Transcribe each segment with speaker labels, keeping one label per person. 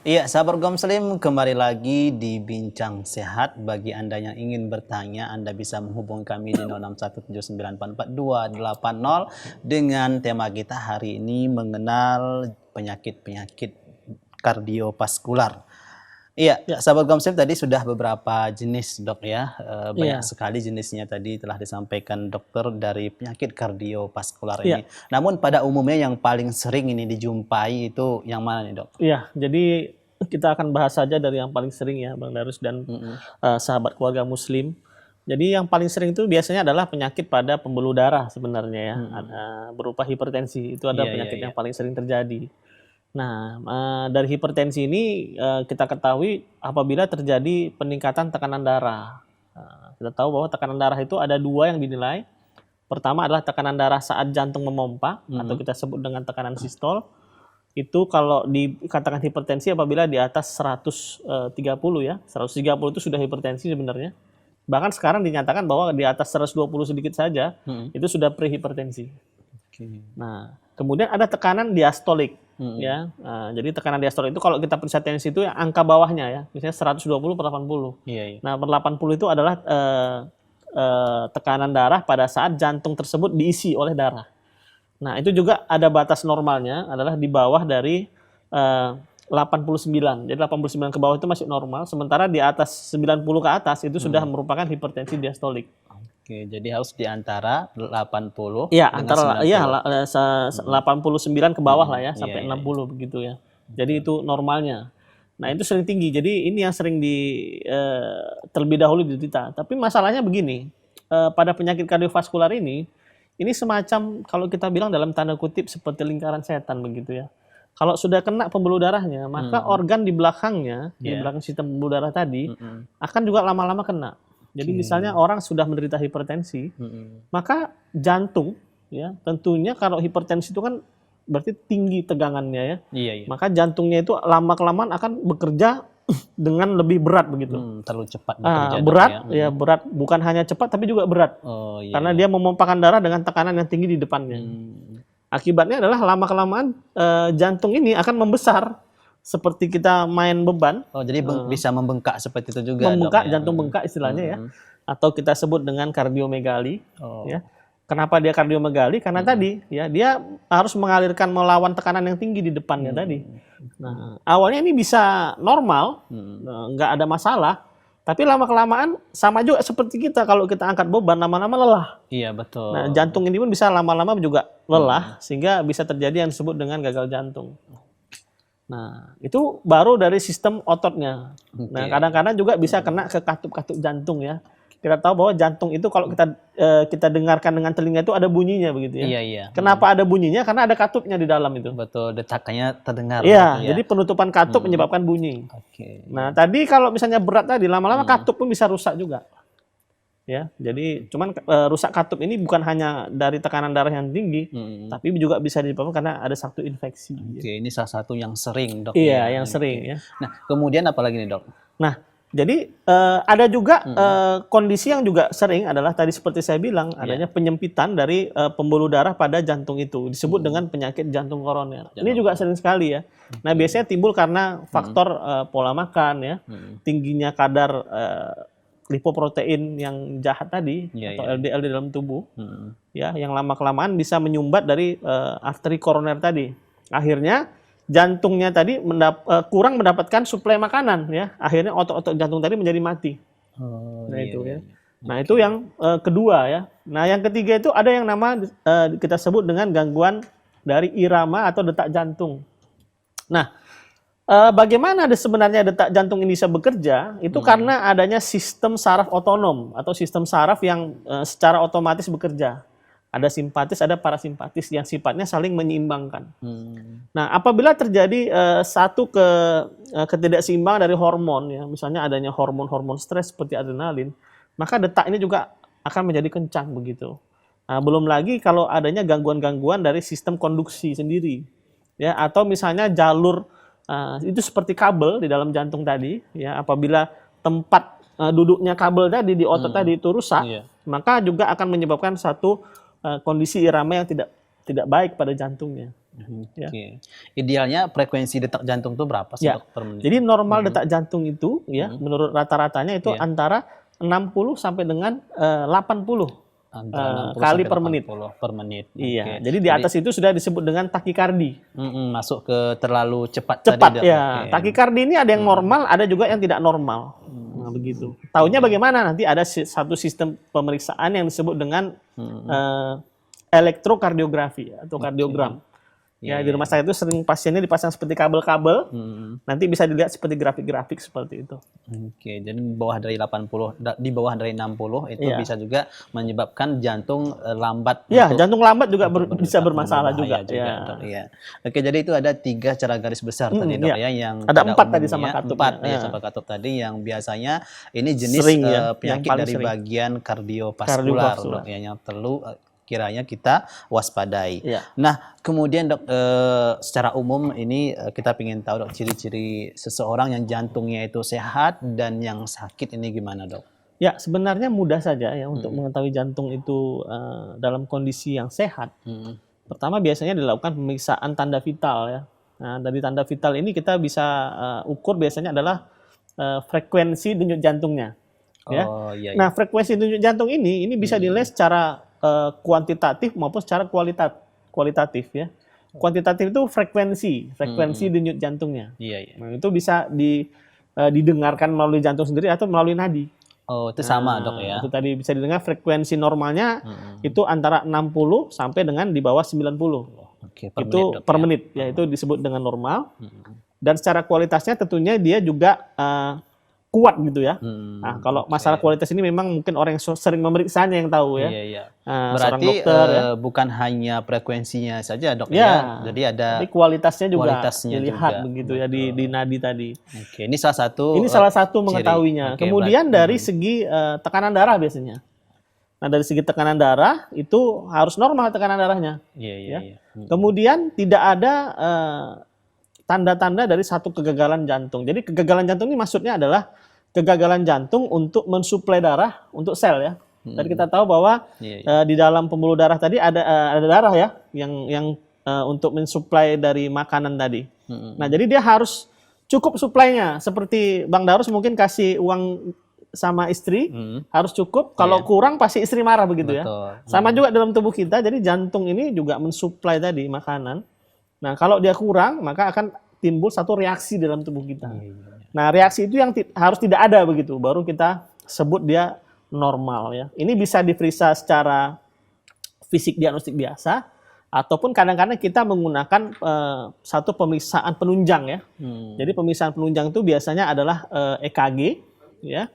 Speaker 1: Iya, sahabat Gom Muslim, kembali lagi di Bincang Sehat. Bagi Anda yang ingin bertanya, Anda bisa menghubungi kami di 0617944280 dengan tema kita hari ini mengenal penyakit-penyakit kardiovaskular. Iya,
Speaker 2: Ya,
Speaker 1: sahabat Gom Muslim, tadi sudah beberapa jenis, Dok ya. Banyak
Speaker 2: iya,
Speaker 1: sekali jenisnya tadi telah disampaikan dokter dari penyakit kardiovaskular
Speaker 2: iya,
Speaker 1: ini. Namun pada umumnya yang paling sering ini dijumpai itu yang mana nih, Dok?
Speaker 2: iya. Jadi kita akan bahas saja dari yang paling sering ya, Bang Darus dan
Speaker 1: Mm-mm.
Speaker 2: sahabat keluarga Muslim. Jadi yang paling sering itu biasanya adalah penyakit pada pembuluh darah sebenarnya ya, berupa hipertensi. Itu ada
Speaker 1: Iya, iya,
Speaker 2: penyakit
Speaker 1: iya.
Speaker 2: yang paling sering terjadi. Nah, dari hipertensi ini kita ketahui apabila terjadi peningkatan tekanan darah. Kita tahu bahwa tekanan darah itu ada dua yang dinilai. Pertama adalah tekanan darah saat jantung memompa atau kita sebut dengan tekanan sistol. Itu kalau dikatakan hipertensi apabila di atas 130 ya. 130 itu sudah hipertensi sebenarnya. Bahkan sekarang dinyatakan bahwa di atas 120 sedikit saja itu sudah prehipertensi.
Speaker 1: Oke.
Speaker 2: Nah, kemudian ada tekanan diastolik ya. Jadi tekanan diastolik itu kalau kita periksa tensi itu yang angka bawahnya ya. Misalnya 120 per 80.
Speaker 1: Iya, iya.
Speaker 2: Nah, per 80 itu adalah tekanan darah pada saat jantung tersebut diisi oleh darah. Nah, itu juga ada batas normalnya adalah di bawah dari 89. Jadi 89 ke bawah itu masih normal, sementara di atas 90 ke atas itu sudah merupakan hipertensi diastolik.
Speaker 1: Oke, jadi harus di antara 80
Speaker 2: Iya,
Speaker 1: dengan
Speaker 2: antara
Speaker 1: 90.
Speaker 2: 89 ke bawah lah ya,
Speaker 1: Iya,
Speaker 2: sampai
Speaker 1: iya,
Speaker 2: 60 begitu ya. Jadi itu normalnya. Nah, itu sering tinggi. Jadi ini yang sering terlebih dahulu diderita. Tapi masalahnya begini, pada penyakit kardiovaskular ini semacam kalau kita bilang dalam tanda kutip seperti lingkaran setan begitu ya. Kalau sudah kena pembuluh darahnya, maka organ di belakangnya, di belakang sistem pembuluh darah tadi, akan juga lama-lama kena. Jadi misalnya orang sudah menderita hipertensi, maka jantung, ya tentunya kalau hipertensi itu kan berarti tinggi tegangannya ya.
Speaker 1: Iya, iya.
Speaker 2: Maka jantungnya itu lama-kelamaan akan bekerja dengan lebih berat begitu.
Speaker 1: Terlalu cepat bekerja, Dok,
Speaker 2: Berat,
Speaker 1: ya.
Speaker 2: ya berat. Bukan hanya cepat tapi juga berat.
Speaker 1: Oh, iya.
Speaker 2: Karena dia memompakan darah dengan tekanan yang tinggi di depannya. Akibatnya adalah lama-kelamaan jantung ini akan membesar. Seperti kita main beban.
Speaker 1: Oh, jadi bisa membengkak seperti itu juga,
Speaker 2: Membengkak,
Speaker 1: Dok, ya?
Speaker 2: jantung bengkak istilahnya ya. Atau kita sebut dengan kardiomegali.
Speaker 1: Oh.
Speaker 2: Ya. Kenapa dia kardiomegali? Karena tadi ya dia harus mengalirkan melawan tekanan yang tinggi di depannya tadi. Nah, awalnya ini bisa normal, nggak ada masalah. Tapi lama-kelamaan sama juga seperti kita kalau kita angkat beban lama-lama lelah.
Speaker 1: Iya, betul.
Speaker 2: Nah, jantung ini pun bisa lama-lama juga lelah sehingga bisa terjadi yang disebut dengan gagal jantung. Nah, itu baru dari sistem ototnya. Nah, kadang-kadang juga bisa kena ke katup-katup jantung ya. Kita tahu bahwa jantung itu kalau kita dengarkan dengan telinga itu ada bunyinya begitu ya.
Speaker 1: Iya, iya.
Speaker 2: Kenapa ada bunyinya? Karena ada katupnya di dalam itu.
Speaker 1: Betul, detakannya terdengar.
Speaker 2: Iya,
Speaker 1: gitu ya.
Speaker 2: jadi penutupan katup menyebabkan bunyi.
Speaker 1: Oke.
Speaker 2: Nah, tadi kalau misalnya berat tadi lama-lama katup pun bisa rusak juga. Ya, jadi cuman rusak katup ini bukan hanya dari tekanan darah yang tinggi, tapi juga bisa disebabkan karena ada satu infeksi.
Speaker 1: Oke, ini salah satu yang sering, Dok.
Speaker 2: Iya,
Speaker 1: ya.
Speaker 2: yang sering ya.
Speaker 1: Nah, kemudian apa lagi nih, Dok?
Speaker 2: Nah, jadi ada juga kondisi yang juga sering adalah tadi seperti saya bilang adanya penyempitan dari pembuluh darah pada jantung itu disebut dengan penyakit jantung koroner. Ini juga sering sekali ya. Nah, biasanya timbul karena faktor pola makan ya, tingginya kadar lipoprotein yang jahat tadi atau LDL di dalam tubuh, ya, yang lama-kelamaan bisa menyumbat dari arteri koroner tadi. Akhirnya jantungnya tadi kurang mendapatkan suplai makanan, ya. Akhirnya otot-otot jantung tadi menjadi mati. Nah itu ya. Nah itu yang kedua ya. Nah yang ketiga itu ada yang kita sebut dengan gangguan dari irama atau detak jantung. Nah, bagaimana sebenarnya detak jantung ini bisa bekerja? Itu karena adanya sistem saraf otonom atau sistem saraf yang secara otomatis bekerja. Ada simpatis, ada parasimpatis yang sifatnya saling menyeimbangkan. Nah, apabila terjadi satu ketidakseimbangan dari hormon, ya, misalnya adanya hormon-hormon stres seperti adrenalin, maka detak ini juga akan menjadi kencang begitu. Nah, belum lagi kalau adanya gangguan-gangguan dari sistem konduksi sendiri, ya, atau misalnya jalur itu seperti kabel di dalam jantung tadi, ya, apabila tempat duduknya kabel tadi di otot tadi itu rusak, maka juga akan menyebabkan satu kondisi irama yang tidak baik pada jantungnya. Ya.
Speaker 1: Oke. Idealnya frekuensi detak jantung itu berapa sih
Speaker 2: Ya.
Speaker 1: dok per menit?
Speaker 2: Jadi normal detak jantung itu ya menurut rata-ratanya itu
Speaker 1: Iya.
Speaker 2: antara 60 sampai dengan 80
Speaker 1: Antara 60
Speaker 2: kali
Speaker 1: sampai
Speaker 2: per menit.
Speaker 1: 80 per menit.
Speaker 2: Iya.
Speaker 1: Oke.
Speaker 2: Jadi di atas itu sudah disebut dengan takikardi.
Speaker 1: Masuk ke terlalu cepat
Speaker 2: Cepat
Speaker 1: tadi, Dok.
Speaker 2: ya.
Speaker 1: Oke.
Speaker 2: Takikardi ini ada yang normal, ada juga yang tidak normal. Nah, begitu. Taunya bagaimana? Nanti ada satu sistem pemeriksaan yang disebut dengan elektrokardiografi atau kardiogram. Ya, di rumah sakit itu sering pasiennya dipasang seperti kabel-kabel. Nanti bisa dilihat seperti grafik-grafik seperti itu.
Speaker 1: Oke, jadi di bawah dari 80, di bawah dari 60 itu
Speaker 2: Iya.
Speaker 1: bisa juga menyebabkan jantung lambat.
Speaker 2: Ya,
Speaker 1: untuk
Speaker 2: jantung lambat juga bisa bermasalah juga.
Speaker 1: berbahaya
Speaker 2: Ya.
Speaker 1: Dok, iya. Oke, jadi itu ada 3 cara garis besar tadi Dok
Speaker 2: iya.
Speaker 1: ya, yang
Speaker 2: Ada
Speaker 1: pada
Speaker 2: 4 tadi sama
Speaker 1: umumnya,
Speaker 2: katup.
Speaker 1: 4 ya
Speaker 2: Ya.
Speaker 1: sama katup tadi yang biasanya ini jenis
Speaker 2: Sering ya, yang
Speaker 1: penyakit
Speaker 2: paling
Speaker 1: dari
Speaker 2: sering.
Speaker 1: bagian kardiovaskular
Speaker 2: Kardiovaskular.
Speaker 1: Dok ya, yang perlu kiranya kita waspadai.
Speaker 2: Iya.
Speaker 1: Nah, kemudian dok, secara umum ini kita ingin tahu dok ciri-ciri seseorang yang jantungnya itu sehat dan yang sakit ini gimana dok?
Speaker 2: Ya, sebenarnya mudah saja ya untuk mengetahui jantung itu dalam kondisi yang sehat. Pertama biasanya dilakukan pemeriksaan tanda vital ya. Nah, dari tanda vital ini kita bisa ukur biasanya adalah frekuensi denyut jantungnya. Ya.
Speaker 1: Oh iya.
Speaker 2: Nah, frekuensi denyut jantung ini bisa dinilai secara kuantitatif maupun secara kualitatif ya. Kuantitatif itu frekuensi denyut jantungnya.
Speaker 1: Iya.
Speaker 2: Nah, itu bisa didengarkan melalui jantung sendiri atau melalui nadi.
Speaker 1: Oh, itu sama dok ya.
Speaker 2: Itu tadi bisa didengar frekuensi normalnya itu antara 60 sampai dengan di bawah 90.
Speaker 1: Oke,
Speaker 2: Itu per menit ya, itu disebut dengan normal. Dan secara kualitasnya tentunya dia juga kuat gitu ya. Nah, kalau masalah kualitas ini memang mungkin orang yang sering memeriksanya yang tahu ya.
Speaker 1: Iya.
Speaker 2: Seorang
Speaker 1: Berarti
Speaker 2: dokter ya.
Speaker 1: bukan hanya frekuensinya saja dok
Speaker 2: Ya.
Speaker 1: ya. Jadi ada
Speaker 2: Tapi kualitasnya juga
Speaker 1: kualitasnya
Speaker 2: dilihat
Speaker 1: juga.
Speaker 2: begitu ya di nadi tadi.
Speaker 1: Oke, ini salah satu
Speaker 2: Ini salah satu
Speaker 1: ciri.
Speaker 2: mengetahuinya.
Speaker 1: Oke,
Speaker 2: Kemudian dari segi tekanan darah biasanya. Nah, dari segi tekanan darah itu harus normal tekanan darahnya.
Speaker 1: Iya.
Speaker 2: Kemudian tidak ada tanda-tanda dari satu kegagalan jantung. Jadi kegagalan jantung ini maksudnya adalah kegagalan jantung untuk mensuplai darah untuk sel ya. Tadi kita tahu bahwa di dalam pembuluh darah tadi ada darah ya yang untuk mensuplai dari makanan tadi. Nah, jadi dia harus cukup suplainya. Seperti Bang Darus mungkin kasih uang sama istri harus cukup. Kalau kurang pasti istri marah begitu ya. Sama juga dalam tubuh kita. Jadi jantung ini juga mensuplai tadi makanan. Nah, kalau dia kurang maka akan timbul satu reaksi dalam tubuh kita. Nah, reaksi itu yang harus tidak ada begitu, baru kita sebut dia normal ya. Ini bisa diperiksa secara fisik diagnostik biasa, ataupun kadang-kadang kita menggunakan satu pemeriksaan penunjang ya. Jadi pemeriksaan penunjang itu biasanya adalah EKG ya.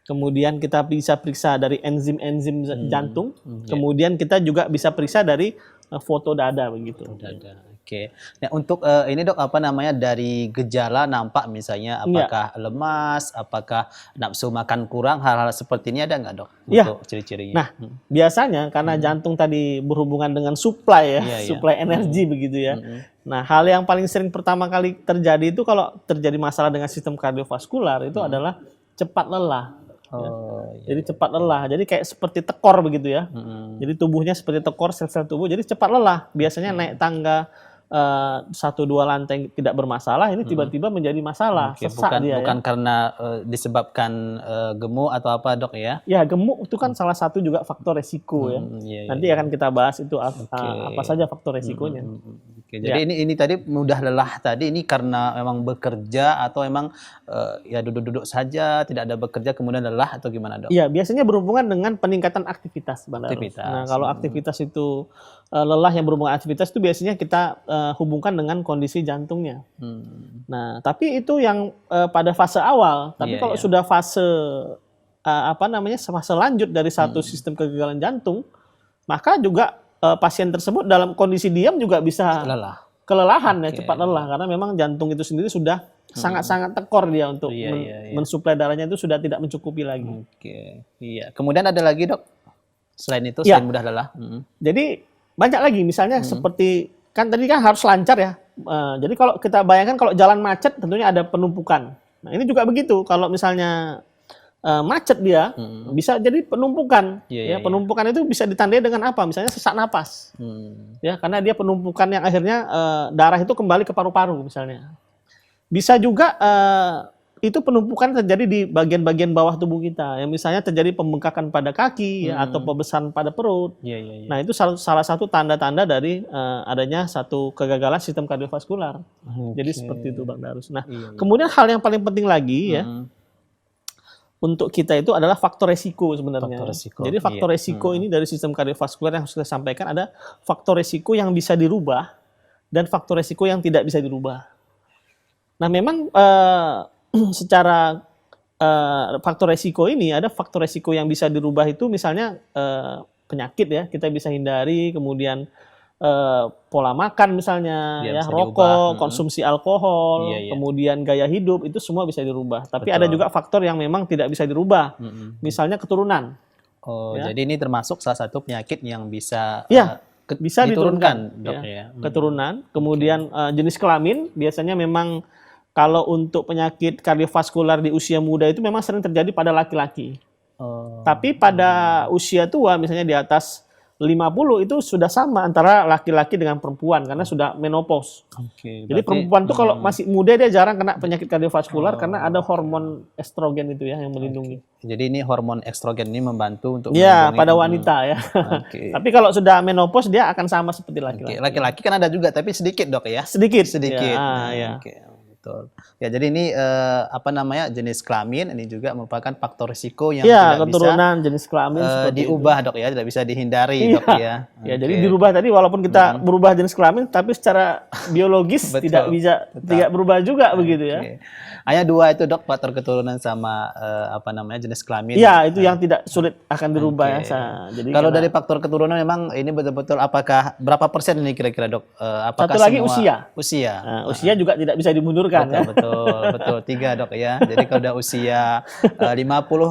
Speaker 2: Kemudian kita bisa periksa dari enzim-enzim jantung. Kemudian kita juga bisa periksa dari foto dada begitu.
Speaker 1: Oke. Nah, untuk ini dok apa namanya dari gejala nampak misalnya apakah lemas, apakah nafsu makan kurang, hal-hal seperti ini ada nggak dok untuk ciri-cirinya?
Speaker 2: Nah, biasanya karena jantung tadi berhubungan dengan supply ya, supply energi begitu ya. Nah, hal yang paling sering pertama kali terjadi itu kalau terjadi masalah dengan sistem kardiovaskular itu adalah cepat lelah. Jadi cepat lelah. Jadi kayak seperti tekor begitu ya. Jadi tubuhnya seperti tekor sel-sel tubuh. Jadi cepat lelah. Biasanya naik tangga 1-2 lantai tidak bermasalah, ini tiba-tiba menjadi masalah. Sesak dia
Speaker 1: bukan karena disebabkan gemuk atau apa dok ya?
Speaker 2: Ya, gemuk itu kan salah satu juga faktor resiko ya. Nanti akan kita bahas itu apa saja faktor resikonya.
Speaker 1: Oke, jadi ini tadi mudah lelah tadi ini karena memang bekerja atau memang ya duduk-duduk saja tidak ada bekerja kemudian lelah atau gimana dok?
Speaker 2: Iya, biasanya berhubungan dengan peningkatan aktivitas. Nah, kalau aktivitas itu lelah yang berhubungan aktivitas itu biasanya kita hubungkan dengan kondisi jantungnya. Nah, tapi itu yang pada fase awal. Tapi kalau sudah fase fase lanjut dari satu sistem kegagalan jantung, maka juga pasien tersebut dalam kondisi diam juga bisa kelelahan ya, cepat lelah karena memang jantung itu sendiri sudah sangat-sangat tekor dia untuk mensuplai darahnya itu sudah tidak mencukupi lagi.
Speaker 1: Kemudian ada lagi dok selain itu selain mudah lelah.
Speaker 2: Jadi banyak lagi misalnya seperti kan tadi kan harus lancar ya. Jadi kalau kita bayangkan kalau jalan macet tentunya ada penumpukan. Nah, ini juga begitu. Kalau misalnya macet dia, bisa jadi penumpukan.
Speaker 1: Iya, iya,
Speaker 2: Penumpukan itu bisa ditandai dengan apa? Misalnya sesak napas. Ya, karena dia penumpukan yang akhirnya darah itu kembali ke paru-paru misalnya. Bisa juga itu penumpukan terjadi di bagian-bagian bawah tubuh kita. Yang misalnya terjadi pembengkakan pada kaki ya, atau pembesaran pada perut.
Speaker 1: Iya, iya, iya.
Speaker 2: Nah, itu salah satu tanda-tanda dari adanya satu kegagalan sistem kardiovaskular. Jadi seperti itu Bang Darus. Nah, kemudian hal yang paling penting lagi ya, untuk kita itu adalah faktor resiko sebenarnya.
Speaker 1: Faktor resiko,
Speaker 2: Jadi faktor resiko ini dari sistem kardiovaskular yang sudah saya sampaikan, ada faktor resiko yang bisa dirubah dan faktor resiko yang tidak bisa dirubah. Nah, memang secara faktor resiko ini, ada faktor resiko yang bisa dirubah itu misalnya penyakit ya, kita bisa hindari, kemudian pola makan misalnya,
Speaker 1: Ya,
Speaker 2: ya,
Speaker 1: bisa
Speaker 2: rokok,
Speaker 1: diubah.
Speaker 2: konsumsi alkohol,
Speaker 1: Iya, iya.
Speaker 2: kemudian gaya hidup, itu semua bisa dirubah. Tapi
Speaker 1: Betul.
Speaker 2: ada juga faktor yang memang tidak bisa dirubah, misalnya keturunan.
Speaker 1: Oh,
Speaker 2: Ya.
Speaker 1: jadi ini termasuk salah satu penyakit yang bisa
Speaker 2: Ya, bisa diturunkan,
Speaker 1: Dok,
Speaker 2: ya.
Speaker 1: ya.
Speaker 2: Keturunan. Kemudian jenis kelamin, biasanya memang kalau untuk penyakit kardiovaskular di usia muda itu memang sering terjadi pada laki-laki.
Speaker 1: Oh,
Speaker 2: Tapi pada usia tua, misalnya di atas 50, itu sudah sama antara laki-laki dengan perempuan karena sudah menopause.
Speaker 1: oke.
Speaker 2: Jadi
Speaker 1: Berarti,
Speaker 2: perempuan tuh kalau masih muda dia jarang kena penyakit kardiovaskular karena ada hormon estrogen itu ya yang melindungi.
Speaker 1: jadi ini hormon estrogen ini membantu untuk
Speaker 2: Ya,
Speaker 1: melindungi-
Speaker 2: pada wanita ya.
Speaker 1: Oke.
Speaker 2: Tapi kalau sudah menopause dia akan sama seperti
Speaker 1: Oke,
Speaker 2: laki-laki.
Speaker 1: laki-laki kan ada juga tapi sedikit Dok ya.
Speaker 2: Sedikit.
Speaker 1: Sedikit.
Speaker 2: Ya,
Speaker 1: Nah,
Speaker 2: ya.
Speaker 1: Oke, betul. Ya, jadi ini apa namanya jenis kelamin ini juga merupakan faktor risiko yang
Speaker 2: Ya,
Speaker 1: tidak bisa
Speaker 2: keturunan jenis kelamin seperti itu.
Speaker 1: diubah Dok ya, tidak bisa dihindari
Speaker 2: Iya.
Speaker 1: Dok ya.
Speaker 2: Ya,
Speaker 1: Oke.
Speaker 2: jadi dirubah tadi walaupun kita berubah jenis kelamin, tapi secara biologis
Speaker 1: Betul,
Speaker 2: tidak bisa tidak berubah juga begitu ya.
Speaker 1: Oke. Hanya dua itu Dok, faktor keturunan sama apa namanya jenis kelamin.
Speaker 2: Iya, itu yang tidak sulit akan dirubah ya. Jadi
Speaker 1: Kalau
Speaker 2: karena-
Speaker 1: dari faktor keturunan memang ini betul-betul apakah berapa persen ini kira-kira Dok? Apakah
Speaker 2: Satu lagi
Speaker 1: semua-
Speaker 2: usia.
Speaker 1: Usia.
Speaker 2: Nah, usia juga tidak bisa dimundurkan ya.
Speaker 1: Betul, betul. 3 Dok ya. Jadi kalau udah usia 50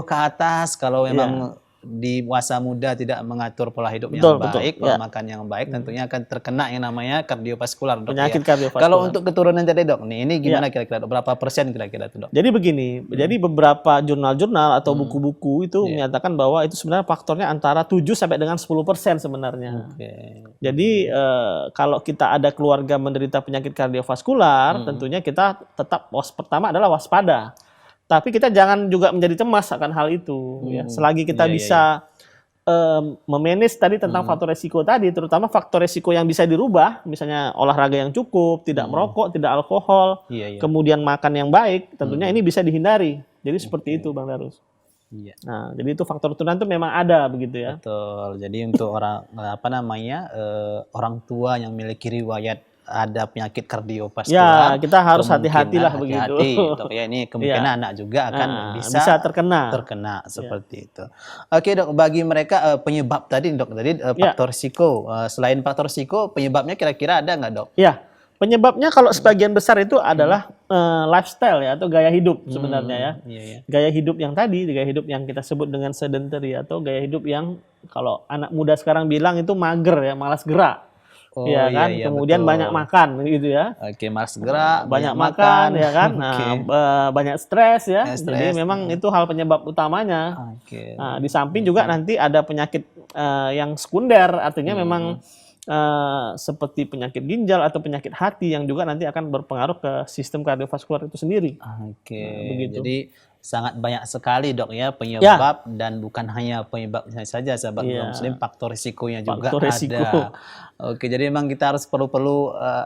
Speaker 1: ke atas, kalau memang di masa muda tidak mengatur pola hidup yang
Speaker 2: Betul, betul.
Speaker 1: baik, pola
Speaker 2: Ya.
Speaker 1: makan yang baik, tentunya akan terkena yang namanya kardiovaskular Dok
Speaker 2: Penyakit
Speaker 1: ya.
Speaker 2: kardiovaskular.
Speaker 1: Kalau untuk keturunan tadi Dok, nih ini gimana kira-kira Dok? Berapa persen kira-kira tuh Dok?
Speaker 2: Jadi begini, jadi beberapa jurnal-jurnal atau buku-buku itu menyatakan bahwa itu sebenarnya faktornya antara 7 sampai dengan 10% sebenarnya.
Speaker 1: Oke.
Speaker 2: Jadi kalau kita ada keluarga menderita penyakit kardiovaskular, tentunya kita tetap pertama adalah waspada. Tapi kita jangan juga menjadi cemas akan hal itu. Ya. Selagi kita
Speaker 1: Iya, iya,
Speaker 2: bisa memanage tadi tentang faktor resiko tadi, terutama faktor resiko yang bisa dirubah, misalnya olahraga yang cukup, tidak merokok, tidak alkohol,
Speaker 1: Iya, iya.
Speaker 2: kemudian makan yang baik, tentunya ini bisa dihindari. Jadi seperti itu Bang Darus.
Speaker 1: Iya.
Speaker 2: Nah, jadi itu faktor keturunan itu memang ada begitu ya.
Speaker 1: Betul. Jadi untuk orang apa namanya orang tua yang memiliki riwayat ada penyakit kardiovaskular,
Speaker 2: Ya, kita harus
Speaker 1: kemungkinan
Speaker 2: hati-hatilah begitu.
Speaker 1: hati-hati, Dok ya. Ini kemungkinan anak juga akan
Speaker 2: bisa terkena.
Speaker 1: seperti itu. Oke Dok, bagi mereka penyebab tadi Dok, tadi faktor risiko. Selain faktor risiko, penyebabnya kira-kira ada nggak Dok?
Speaker 2: Ya, penyebabnya kalau sebagian besar itu adalah lifestyle ya atau gaya hidup sebenarnya ya.
Speaker 1: Iya, iya.
Speaker 2: Gaya hidup yang tadi, gaya hidup yang kita sebut dengan sedentary atau gaya hidup yang kalau anak muda sekarang bilang itu mager ya, malas gerak.
Speaker 1: Oh,
Speaker 2: ya kan,
Speaker 1: iya,
Speaker 2: kemudian
Speaker 1: betul.
Speaker 2: banyak makan gitu ya.
Speaker 1: Oke, malas gerak,
Speaker 2: Banyak makan ya kan. Nah,
Speaker 1: Oke.
Speaker 2: banyak stres ya.
Speaker 1: Ya,
Speaker 2: Jadi
Speaker 1: stres.
Speaker 2: memang itu hal penyebab utamanya.
Speaker 1: Oke.
Speaker 2: Nah, di samping juga nanti ada penyakit yang sekunder, artinya memang seperti penyakit ginjal atau penyakit hati yang juga nanti akan berpengaruh ke sistem kardiovaskular itu sendiri.
Speaker 1: Oke,
Speaker 2: begitu.
Speaker 1: jadi sangat banyak sekali Dok ya penyebab dan bukan hanya penyebabnya saja sahabat
Speaker 2: Ya.
Speaker 1: muslim, faktor risikonya juga
Speaker 2: Faktor risiko.
Speaker 1: ada. Oke, jadi memang kita harus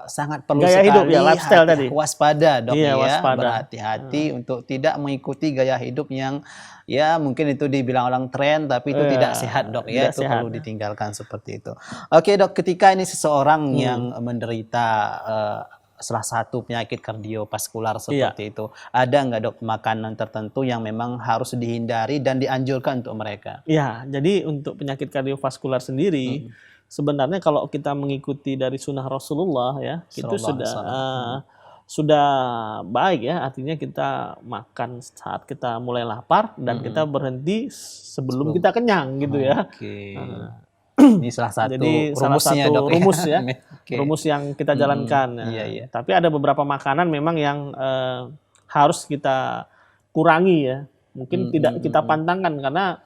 Speaker 1: sangat perlu
Speaker 2: Gaya
Speaker 1: sekali
Speaker 2: hidup ya, lifestyle tadi.
Speaker 1: waspada Dok
Speaker 2: Iya,
Speaker 1: ya,
Speaker 2: waspada.
Speaker 1: berhati-hati untuk tidak mengikuti gaya hidup yang ya mungkin itu dibilang orang tren tapi itu
Speaker 2: Iya,
Speaker 1: tidak sehat Dok ya,
Speaker 2: tidak
Speaker 1: itu
Speaker 2: sehat.
Speaker 1: perlu ditinggalkan seperti itu. Oke Dok, ketika ini seseorang yang menderita salah satu penyakit kardiovaskular seperti itu, ada nggak Dok makanan tertentu yang memang harus dihindari dan dianjurkan untuk mereka?
Speaker 2: Ya, jadi untuk penyakit kardiovaskular sendiri, sebenarnya kalau kita mengikuti dari sunnah Rasulullah ya, itu
Speaker 1: Sallallahu alaihi
Speaker 2: sudah baik ya. Artinya kita makan saat kita mulai lapar dan kita berhenti sebelum kita kenyang gitu ya.
Speaker 1: Oke. Ini salah satu
Speaker 2: Jadi salah
Speaker 1: rumusnya
Speaker 2: satu
Speaker 1: Dok
Speaker 2: rumus ya,
Speaker 1: Oke.
Speaker 2: rumus yang kita jalankan. Nah,
Speaker 1: iya, iya.
Speaker 2: Tapi ada beberapa makanan memang yang harus kita kurangi ya. mungkin tidak kita pantangkan karena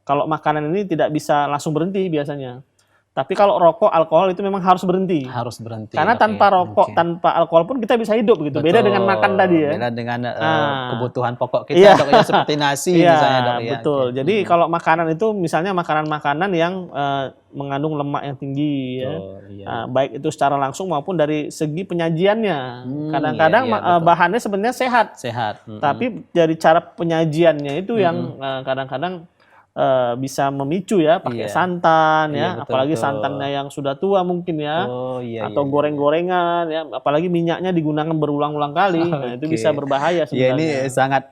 Speaker 2: kalau makanan ini tidak bisa langsung berhenti biasanya. Tapi kalau rokok, alkohol itu memang harus berhenti.
Speaker 1: Harus berhenti.
Speaker 2: Karena tanpa rokok, tanpa alkohol pun kita bisa hidup gitu. Beda dengan makan tadi ya.
Speaker 1: Beda dengan kebutuhan pokok kita dok ya, seperti nasi misalnya dok ya.
Speaker 2: Betul. Jadi kalau makanan itu misalnya makanan-makanan yang mengandung lemak yang tinggi ya. Baik itu secara langsung maupun dari segi penyajiannya. Kadang-kadang bahannya sebenarnya sehat. Tapi dari cara penyajiannya itu yang kadang-kadang bisa memicu ya, pakai santan ya, apalagi santannya yang sudah tua mungkin ya, atau goreng-gorengan ya, apalagi minyaknya digunakan berulang-ulang kali, nah itu bisa berbahaya sebenarnya.
Speaker 1: Ya ini sangat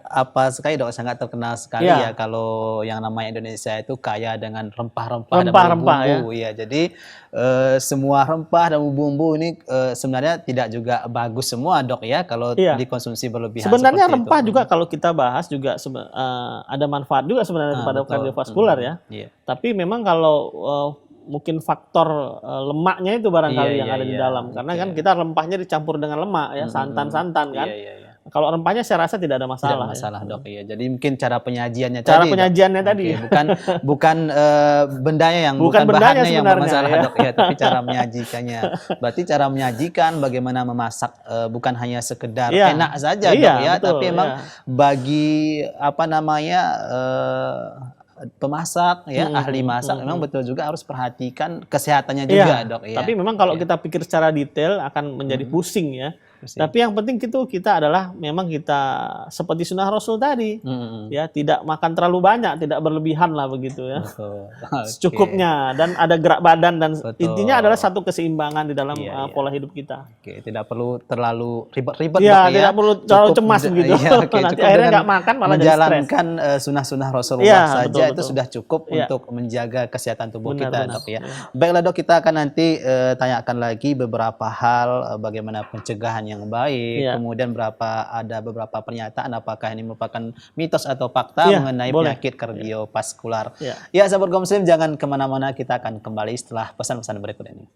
Speaker 1: sekali dok, sangat terkenal sekali ya kalau yang namanya Indonesia itu kaya dengan rempah-rempah dan bumbu ya. Jadi semua rempah dan bumbu ini sebenarnya tidak juga bagus semua dok ya kalau dikonsumsi berlebihan.
Speaker 2: Sebenarnya rempah juga kalau kita bahas juga ada manfaat juga sebenarnya kepada kardiovaskular ya. Tapi memang kalau mungkin faktor lemaknya itu barangkali yang ada di dalam, karena kan kita rempahnya dicampur dengan lemak ya, santan-santan kan. Kalau rempahnya saya rasa tidak ada masalah.
Speaker 1: Tidak masalah dok ya. Jadi mungkin cara penyajiannya
Speaker 2: tadi.
Speaker 1: Bukan bendanya yang bukan bahannya yang bermasalah dok ya, tapi cara menyajikannya. Berarti cara menyajikan, bagaimana memasak bukan hanya sekedar enak saja dok ya, tapi emang bagi pemasak ya, ahli masak memang betul juga harus perhatikan kesehatannya juga dok ya.
Speaker 2: Tapi memang kalau kita pikir secara detail akan menjadi pusing ya. Tapi yang penting kita adalah memang kita seperti sunnah Rasul tadi ya, tidak makan terlalu banyak, tidak berlebihan lah begitu ya. Secukupnya dan ada gerak badan dan intinya adalah satu keseimbangan di dalam pola hidup kita.
Speaker 1: Tidak perlu terlalu ribet-ribet
Speaker 2: ya, tidak perlu terlalu cemas begitu. Nanti akhirnya nggak makan malah jadi stres.
Speaker 1: Menjalankan sunnah-sunnah Rasulullah saja itu sudah cukup untuk menjaga kesehatan tubuh kita dok ya. Baiklah dok, kita akan nanti tanyakan lagi beberapa hal bagaimana pencegahan yang baik, kemudian ada beberapa pernyataan apakah ini merupakan mitos atau fakta mengenai penyakit kardiovaskular. Ya sahabat Go Muslim, jangan kemana-mana, kita akan kembali setelah pesan-pesan berikut ini.